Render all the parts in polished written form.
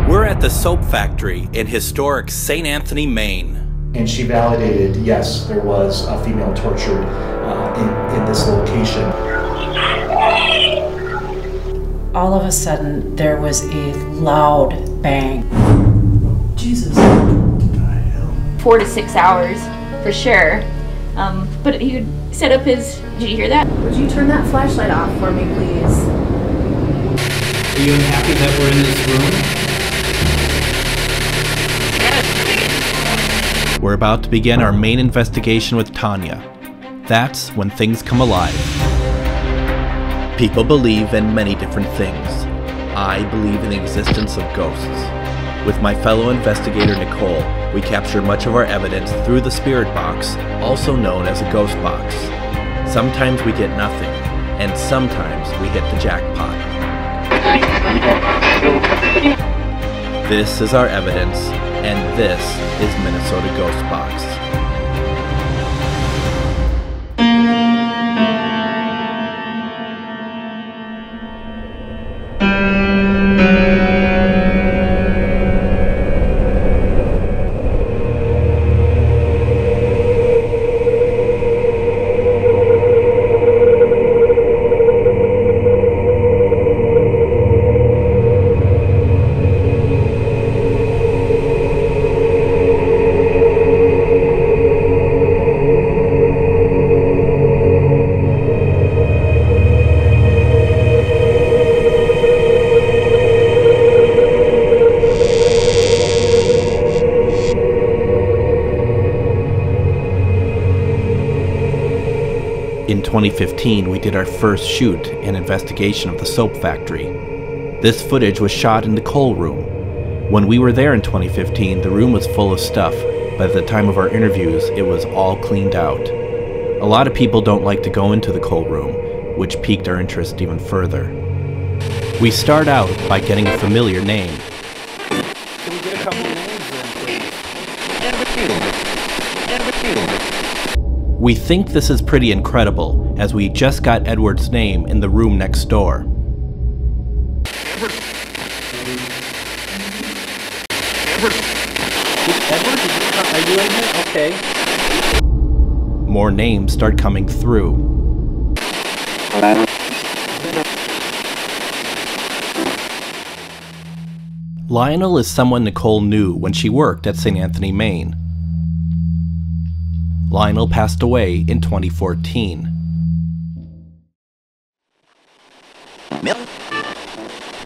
We're at the soap factory in historic St. Anthony, Maine. And she validated, yes, there was a female tortured in this location. All of a sudden, there was a loud bang. Jesus. 4 to 6 hours, for sure. But he would set up his... Did you hear that? Would you turn that flashlight off for me, please? Are you unhappy that we're in this room? We're about to begin our main investigation with Tonya. That's when things come alive. People believe in many different things. I believe in the existence of ghosts. With my fellow investigator Nicole, we capture much of our evidence through the spirit box, also known as a ghost box. Sometimes we get nothing, and sometimes we hit the jackpot. This is our evidence, and this is Minnesota GhostBox. In 2015, we did our first shoot and investigation of the soap factory. This footage was shot in the coal room. When we were there in 2015, the room was full of stuff. By the time of our interviews, it was all cleaned out. A lot of people don't like to go into the coal room, which piqued our interest even further. We start out by getting a familiar name. Can we get a couple names then, please? We think this is pretty incredible, as we just got Edward's name in the room next door. Edward, are you in here? Okay. More names start coming through. Lionel is someone Nicole knew when she worked at St. Anthony, Maine. Lionel passed away in 2014.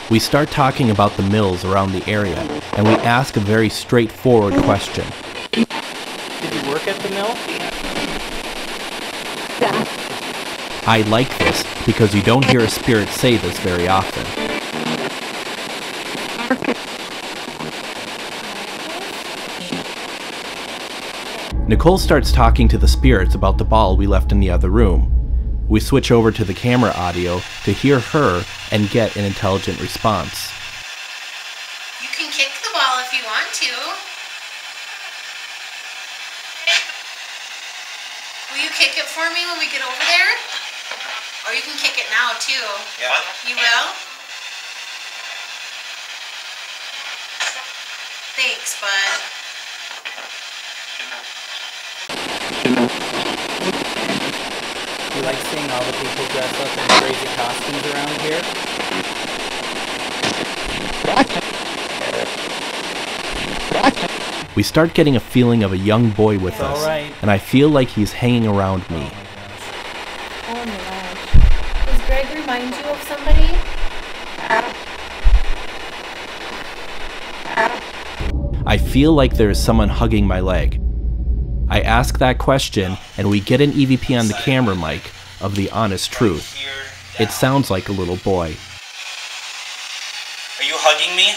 We start talking about the mills around the area, and we ask a very straightforward question. Did you work at the mill? Yeah. I like this because you don't hear a spirit say this very often. Nicole starts talking to the spirits about the ball we left in the other room. We switch over to the camera audio to hear her and get an intelligent response. You can kick the ball if you want to. Will you kick it for me when we get over there? Or you can kick it now too. Yeah. You will? Thanks, bud. You like seeing all the people dressed up in crazy costumes around here? We start getting a feeling of a young boy with Yeah, us, right. and I feel like he's hanging around me. Oh my gosh. Does Greg remind you of somebody? I feel like there is someone hugging my leg. I ask that question, and we get an EVP on the camera mic of the honest truth. It sounds like a little boy. Are you hugging me?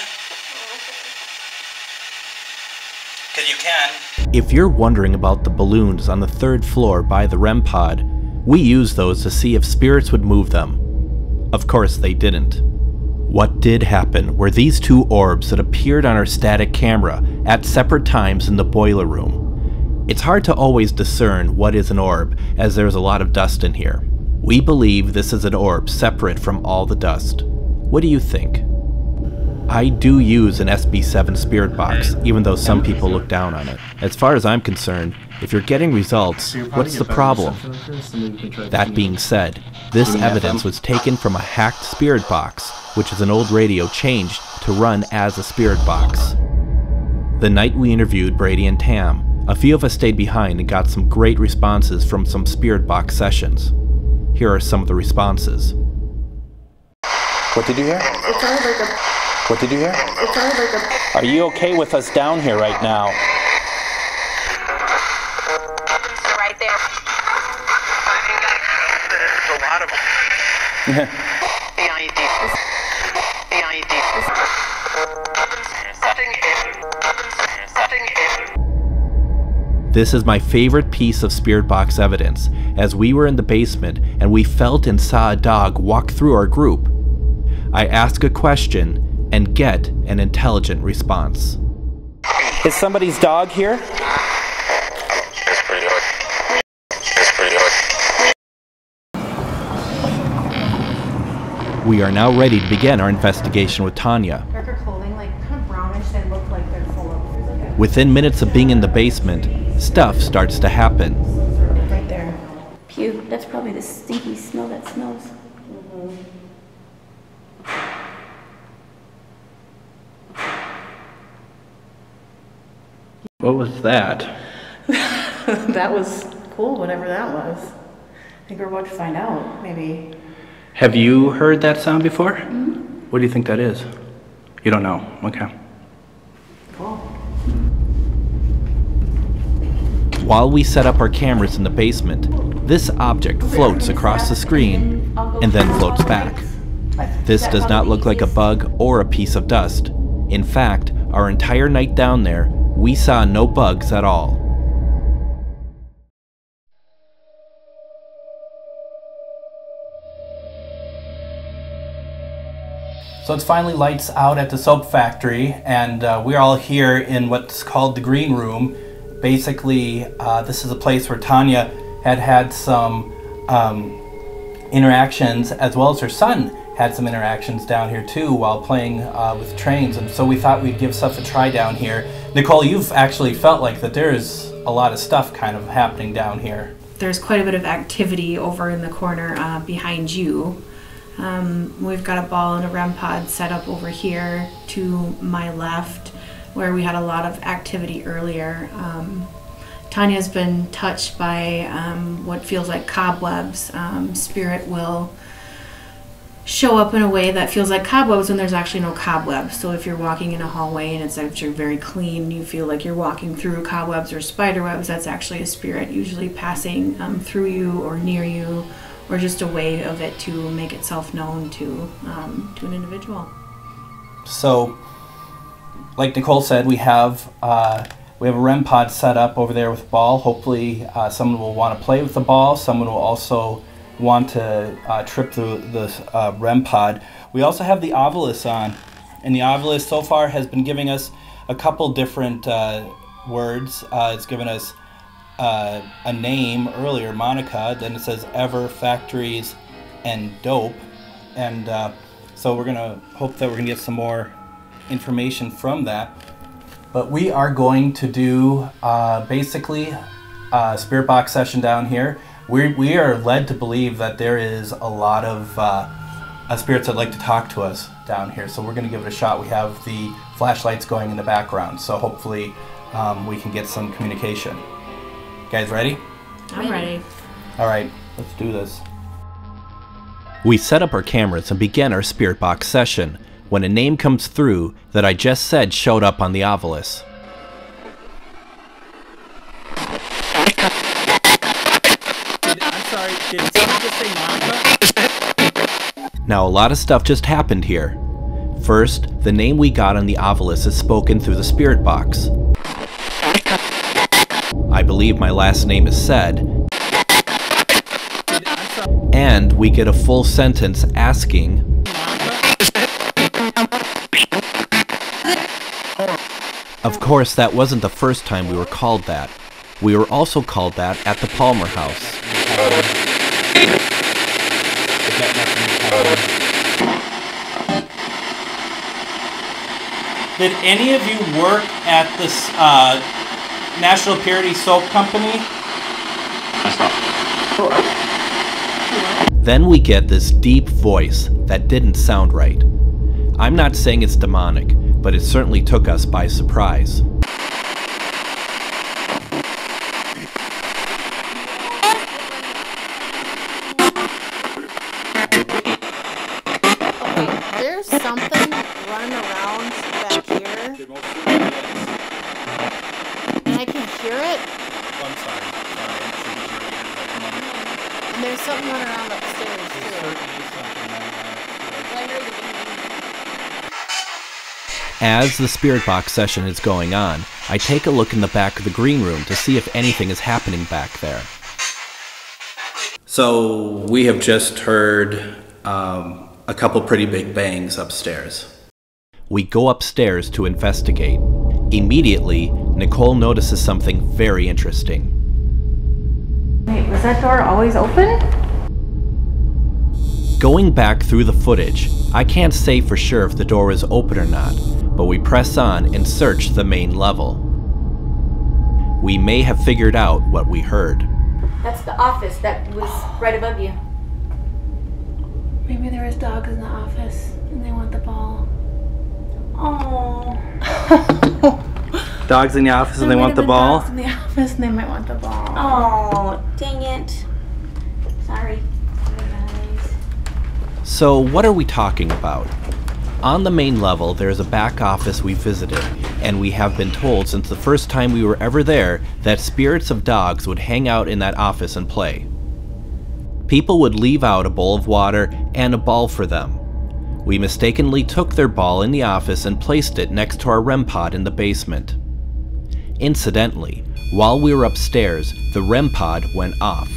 Because you can. If you're wondering about the balloons on the 3rd floor by the REM pod, we used those to see if spirits would move them. Of course they didn't. What did happen were these 2 orbs that appeared on our static camera at separate times in the boiler room. It's hard to always discern what is an orb, as there's a lot of dust in here. We believe this is an orb separate from all the dust. What do you think? I do use an SB7 spirit box, even though some people look down on it. As far as I'm concerned, if you're getting results, what's the problem? That being said, this evidence was taken from a hacked spirit box, which is an old radio changed to run as a spirit box. The night we interviewed Brady and Tam, a few of us stayed behind and got some great responses from some spirit box sessions. Here are some of the responses. What did you hear? It sounded like a... What did you hear? It sounded like a... Are you okay with us down here right now? Right there. There's a lot of them. This is my favorite piece of spirit box evidence, as we were in the basement and we felt and saw a dog walk through our group. I ask a question and get an intelligent response. Is somebody's dog here? It's pretty hard. It's pretty hard. We are now ready to begin our investigation with Tonya. Darker clothing, like kind of brownish, they look like they're full of... Within minutes of being in the basement, stuff starts to happen. Right there. Puke. That's probably the stinky smell that smells. What was that? That was cool, whatever that was. I think we're about to find out, maybe. Have you heard that sound before? What do you think that is? You don't know. Okay. Cool. While we set up our cameras in the basement, this object floats across the screen and then floats back. This does not look like a bug or a piece of dust. In fact, our entire night down there, we saw no bugs at all. So it's finally lights out at the soap factory, and we're all here in what's called the green room. Basically, this is a place where Tonya had some interactions, as well as her son had some interactions down here too while playing with trains, and so we thought we'd give stuff a try down here. Nicole, you've actually felt like that there is a lot of stuff kind of happening down here. There's quite a bit of activity over in the corner behind you. We've got a ball and a REM pod set up over here to my left, where we had a lot of activity earlier. Tonya's been touched by what feels like cobwebs. Spirit will show up in a way that feels like cobwebs when there's actually no cobwebs. So if you're walking in a hallway and it's actually very clean, you feel like you're walking through cobwebs or spider webs, that's actually a spirit usually passing through you or near you, or just a way of it to make itself known to an individual. So, like Nicole said, we have a REM pod set up over there with a ball. Hopefully someone will want to play with the ball. Someone will also want to trip the REM pod. We also have the Ovilus on, and the Ovilus so far has been giving us a couple different words. It's given us a name earlier, Monica, then it says Ever, Factories, and Dope, and so we're gonna hope that we're gonna get some more information from that. But we are going to do basically a spirit box session down here. We are led to believe that there is a lot of spirits that like to talk to us down here, so we're going to give it a shot. We have the flashlights going in the background, so hopefully we can get some communication. You guys ready? I'm ready. All right, let's do this. We set up our cameras and began our spirit box session when a name comes through that I just said showed up on the Ovilus. Did someone just say Monica? Now a lot of stuff just happened here. First, the name we got on the Ovilus is spoken through the spirit box. I believe my last name is said. And we get a full sentence asking, of course, that wasn't the first time we were called that. We were also called that at the Palmer house. Did any of you work at this National Purity Soap Company? Then we get this deep voice that didn't sound right. I'm not saying it's demonic, but it certainly took us by surprise. There's something running around back here. And I can hear it. I'm sorry. And there's something running around upstairs too. As the spirit box session is going on, I take a look in the back of the green room to see if anything is happening back there. So we have just heard a couple pretty big bangs upstairs. We go upstairs to investigate. Immediately, Nicole notices something very interesting. Wait, was that door always open? Going back through the footage, I can't say for sure if the door is open or not, but we press on and search the main level. We may have figured out what we heard. That's the office that was right above you. Maybe there was dogs in the office and they want the ball. Oh. Dogs in the office and they want the ball? Dogs in the office and they might want the ball. Oh, dang it. Sorry. So what are we talking about? On the main level, there's a back office we visited, and we have been told since the first time we were ever there that spirits of dogs would hang out in that office and play. People would leave out a bowl of water and a ball for them. We mistakenly took their ball in the office and placed it next to our REM pod in the basement. Incidentally, while we were upstairs, the REM pod went off.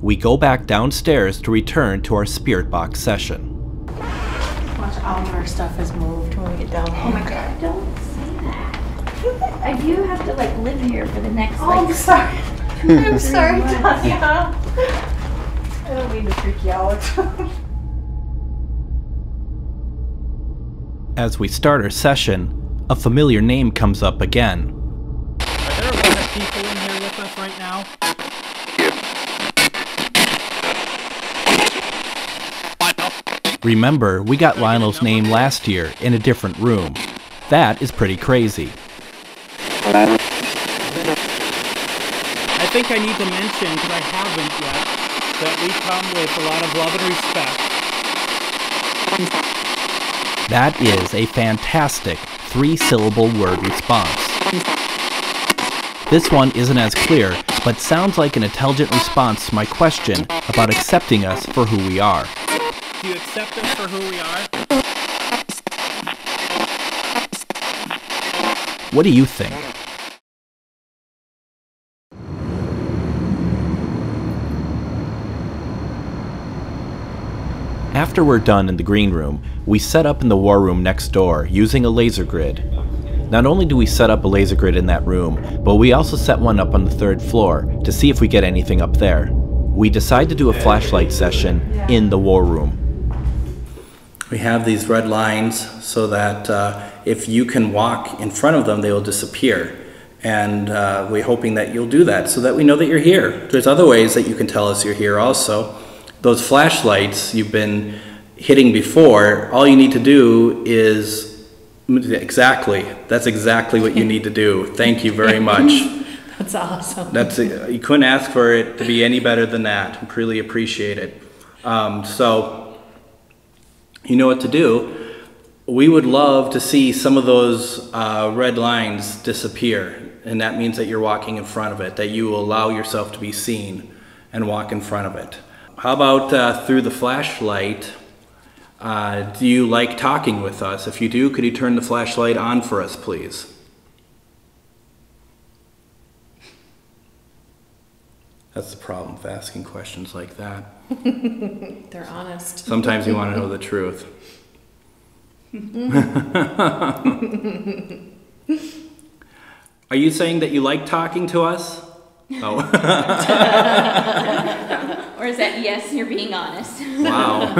We go back downstairs to return to our spirit box session. Watch, all of our stuff is moved when we get down here. Oh my god, don't say that. I do have to like live here for the next I'm sorry. I'm sorry, Tonya. I don't mean to freak you out. As we start our session, a familiar name comes up again. Are there a lot of people in here with us right now? Remember, we got Lionel's name last year in a different room. That is pretty crazy. I think I need to mention, because I haven't yet, that we come with a lot of love and respect. That is a fantastic 3-syllable word response. This one isn't as clear, but sounds like an intelligent response to my question about accepting us for who we are. Do you accept us for who we are? What do you think? After we're done in the green room, we set up in the war room next door using a laser grid. Not only do we set up a laser grid in that room, but we also set one up on the 3rd floor to see if we get anything up there. We decide to do a flashlight session in the war room. We have these red lines so that if you can walk in front of them, they will disappear. And we're hoping that you'll do that so that we know that you're here. There's other ways that you can tell us you're here also. Those flashlights you've been hitting before, all you need to do is that's exactly what you need to do. Thank you very much. That's awesome. You couldn't ask for it to be any better than that. I really appreciate it. So you know what to do. We would love to see some of those red lines disappear, and that means that you're walking in front of it, that you will allow yourself to be seen and walk in front of it. How about through the flashlight, do you like talking with us? If you do, could you turn the flashlight on for us, please? That's the problem with asking questions like that. They're honest. Sometimes you want to know the truth. Are you saying that you like talking to us? Oh. Or is that yes, you're being honest? Wow.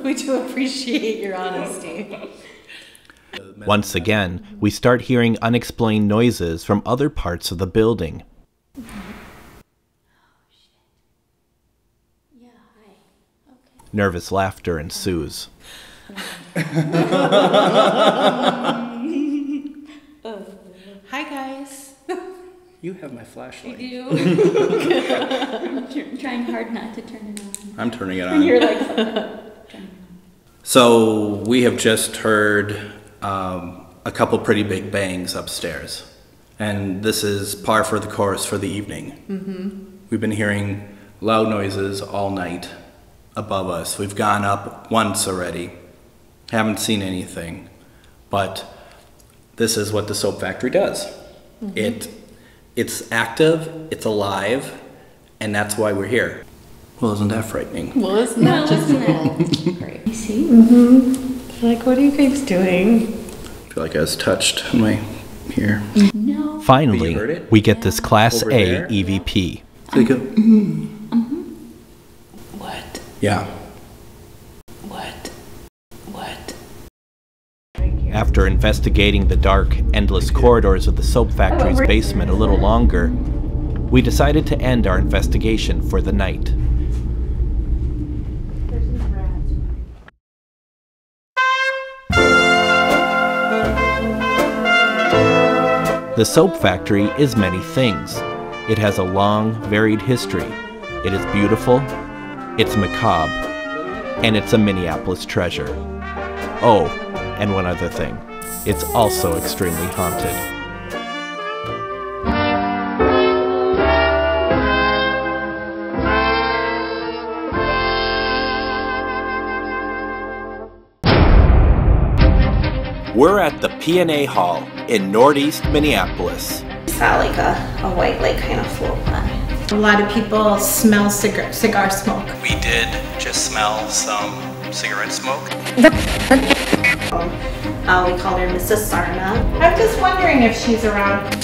We do appreciate your honesty. Once again, we start hearing unexplained noises from other parts of the building. Nervous laughter ensues. Hi guys. You have my flashlight. I do. I'm trying hard not to turn it on. I'm turning it on. You're like, So we have just heard a couple pretty big bangs upstairs. And this is par for the course for the evening. We've been hearing loud noises all night above us. We've gone up once already. Haven't seen anything. But this is what the soap factory does. It's active, it's alive, and that's why we're here. Well, isn't that frightening? Well, isn't that just great? You see? like, what are you guys doing? I feel like I was touched in my here. No. Finally, You heard it? we get this Class Over A there? EVP. So you go, What? yeah. What? What? After investigating the dark, endless corridors of the soap factory's basement a little longer, we decided to end our investigation for the night. The soap factory is many things. It has a long, varied history. It is beautiful, it's macabre, and it's a Minneapolis treasure. Oh, and one other thing. It's also extremely haunted. We're at the P&A Hall in Northeast Minneapolis. Saw like a white light kind of float by. A lot of people smell cigar smoke. We did just smell some cigarette smoke. We call her Mrs. Sarna. I'm just wondering if she's around.